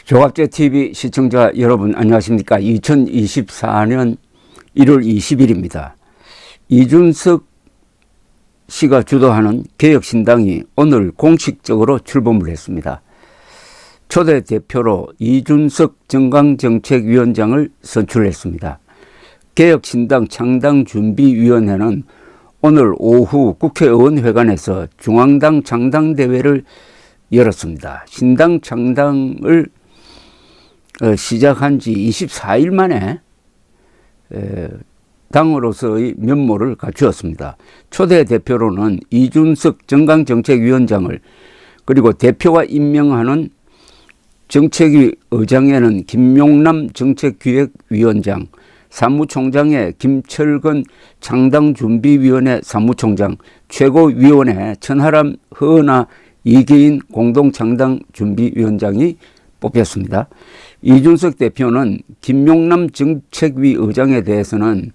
조갑제TV 시청자 여러분 안녕하십니까. 2024년 1월 20일입니다. 이준석 씨가 주도하는 개혁신당이 오늘 공식적으로 출범을 했습니다. 초대 대표로 이준석 정강정책위원장을 선출했습니다. 개혁신당 창당준비위원회는 오늘 오후 국회의원회관에서 중앙당 창당대회를 열었습니다. 신당 창당을 시작한 지 24일 만에 당으로서의 면모를 갖추었습니다. 초대 대표로는 이준석 정강정책위원장을, 그리고 대표가 임명하는 정책위 의장에는 김용남 정책기획위원장, 사무총장에 김철근 창당준비위원회 사무총장, 최고위원회 천하람, 허은하, 이계인 공동창당준비위원장이 뽑혔습니다. 이준석 대표는 김용남 정책위 의장에 대해서는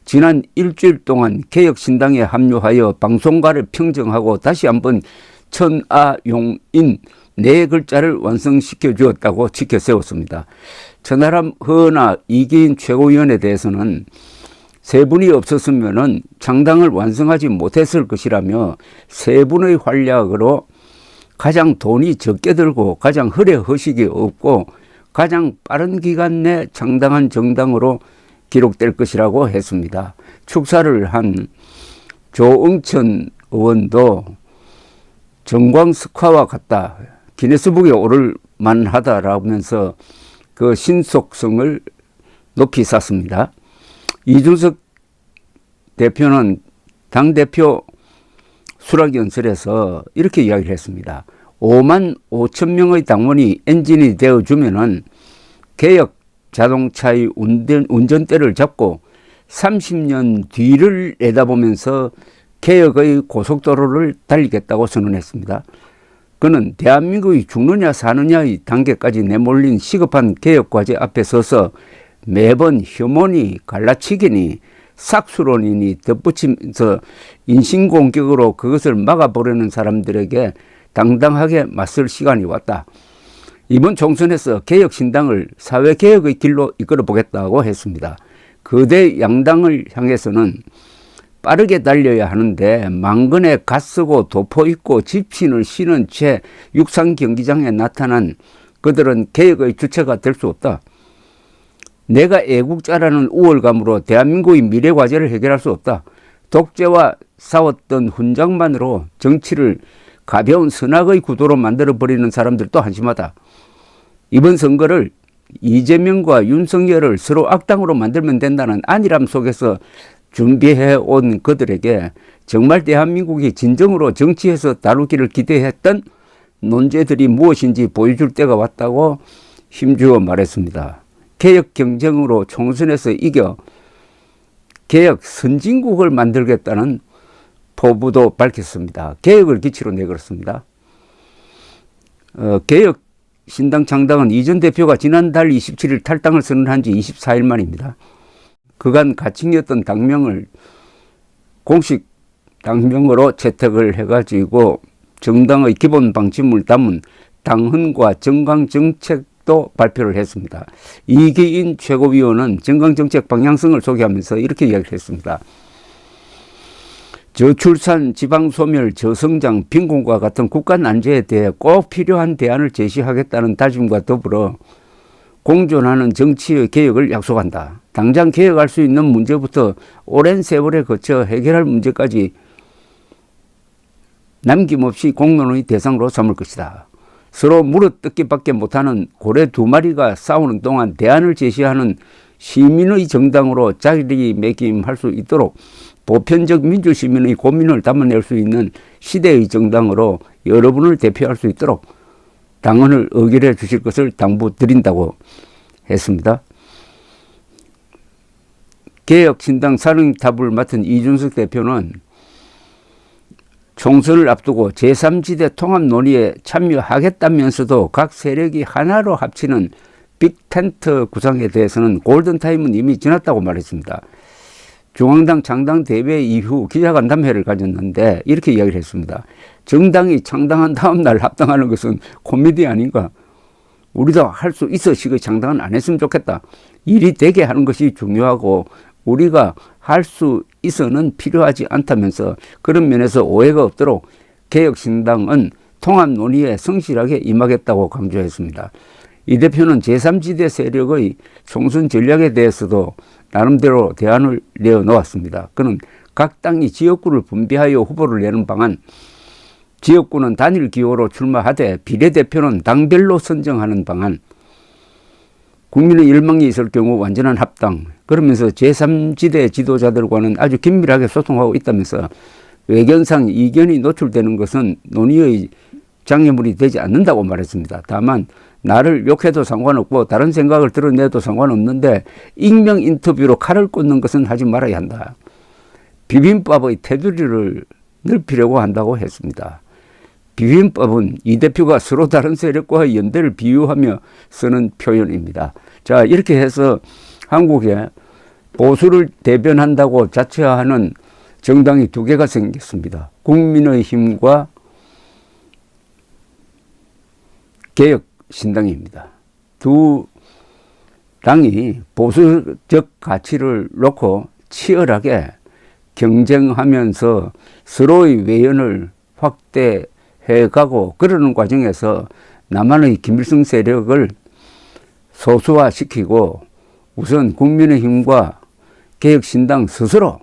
지난 일주일 동안 개혁신당에 합류하여 방송가를 평정하고 다시 한번 천아용인 네 글자를 완성시켜 주었다고 지켜 세웠습니다. 천하람, 허은하, 이계인 최고위원에 대해서는 세 분이 없었으면 창당을 완성하지 못했을 것이라며 세 분의 활약으로 가장 돈이 적게 들고 가장 허례허식이 없고 가장 빠른 기간 내 창당한 정당으로 기록될 것이라고 했습니다. 축사를 한 조응천 의원도 정광석화와 같다, 기네스북에 오를 만하다라면서 그 신속성을 높이 샀습니다. 이준석 대표는 당대표 수락연설에서 이렇게 이야기를 했습니다. 5만 5천 명의 당원이 엔진이 되어주면은 개혁 자동차의 운전대를 잡고 30년 뒤를 내다보면서 개혁의 고속도로를 달리겠다고 선언했습니다. 그는 대한민국이 죽느냐 사느냐의 단계까지 내몰린 시급한 개혁과제 앞에 서서 매번 혐오니 갈라치기니 삭수론이니 덧붙이면서 인신공격으로 그것을 막아보려는 사람들에게 당당하게 맞설 시간이 왔다. 이번 총선에서 개혁신당을 사회개혁의 길로 이끌어보겠다고 했습니다. 거대 양당을 향해서는 빠르게 달려야 하는데 망근에 갓쓰고 도포 입고 집신을 신은 채 육상경기장에 나타난 그들은 개혁의 주체가 될 수 없다. 내가 애국자라는 우월감으로 대한민국의 미래과제를 해결할 수 없다. 독재와 싸웠던 훈장만으로 정치를 가벼운 선악의 구도로 만들어버리는 사람들도 한심하다. 이번 선거를 이재명과 윤석열을 서로 악당으로 만들면 된다는 안일함 속에서 준비해온 그들에게 정말 대한민국이 진정으로 정치에서 다루기를 기대했던 논제들이 무엇인지 보여줄 때가 왔다고 힘주어 말했습니다. 개혁 경쟁으로 총선에서 이겨 개혁 선진국을 만들겠다는 포부도 밝혔습니다. 개혁을 기치로 내걸었습니다. 개혁 신당 창당은 이전 대표가 지난달 27일 탈당을 선언한 지 24일 만입니다. 그간 가칭이었던 당명을 공식 당명으로 채택을 해가지고 정당의 기본 방침을 담은 당헌과 정강정책도 발표를 했습니다. 이계인 최고위원은 정강정책 방향성을 소개하면서 이렇게 이야기를 했습니다. 저출산, 지방소멸, 저성장, 빈곤과 같은 국가 난제에 대해 꼭 필요한 대안을 제시하겠다는 다짐과 더불어 공존하는 정치의 개혁을 약속한다. 당장 개혁할 수 있는 문제부터 오랜 세월에 거쳐 해결할 문제까지 남김없이 공론의 대상으로 삼을 것이다. 서로 물어뜯기밖에 못하는 고래 두 마리가 싸우는 동안 대안을 제시하는 시민의 정당으로 자리매김할 수 있도록 보편적 민주시민의 고민을 담아낼 수 있는 시대의 정당으로 여러분을 대표할 수 있도록 당헌을 의결해 주실 것을 당부드린다고 했습니다. 개혁신당 사령탑을 맡은 이준석 대표는 총선을 앞두고 제3지대 통합 논의에 참여하겠다면서도 각 세력이 하나로 합치는 빅텐트 구상에 대해서는 골든타임은 이미 지났다고 말했습니다. 중앙당 창당대회 이후 기자간담회를 가졌는데 이렇게 이야기를 했습니다. 정당이 창당한 다음 날 합당하는 것은 코미디 아닌가? 우리도 할 수 있어 식의 창당은 안 했으면 좋겠다. 일이 되게 하는 것이 중요하고 우리가 할 수 있어는 필요하지 않다면서 그런 면에서 오해가 없도록 개혁신당은 통합 논의에 성실하게 임하겠다고 강조했습니다. 이 대표는 제3지대 세력의 총선 전략에 대해서도 나름대로 대안을 내어놓았습니다. 그는 각 당이 지역구를 분배하여 후보를 내는 방안, 지역구는 단일 기호로 출마하되 비례대표는 당별로 선정하는 방안, 국민의 열망이 있을 경우 완전한 합당, 그러면서 제3지대 지도자들과는 아주 긴밀하게 소통하고 있다면서 외견상 이견이 노출되는 것은 논의의 장애물이 되지 않는다고 말했습니다. 다만 나를 욕해도 상관없고 다른 생각을 드러내도 상관없는데 익명 인터뷰로 칼을 꽂는 것은 하지 말아야 한다. 비빔밥의 테두리를 넓히려고 한다고 했습니다. 비빔밥은 이 대표가 서로 다른 세력과의 연대를 비유하며 쓰는 표현입니다. 자, 이렇게 해서 한국에 보수를 대변한다고 자처하는 정당이 두 개가 생겼습니다. 국민의힘과 개혁신당입니다. 두 당이 보수적 가치를 놓고 치열하게 경쟁하면서 서로의 외연을 확대해가고 그러는 과정에서 남한의 김일성 세력을 소수화시키고 우선 국민의힘과 개혁신당 스스로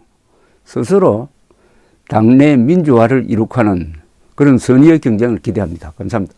당내 민주화를 이룩하는 그런 선의의 경쟁을 기대합니다. 감사합니다.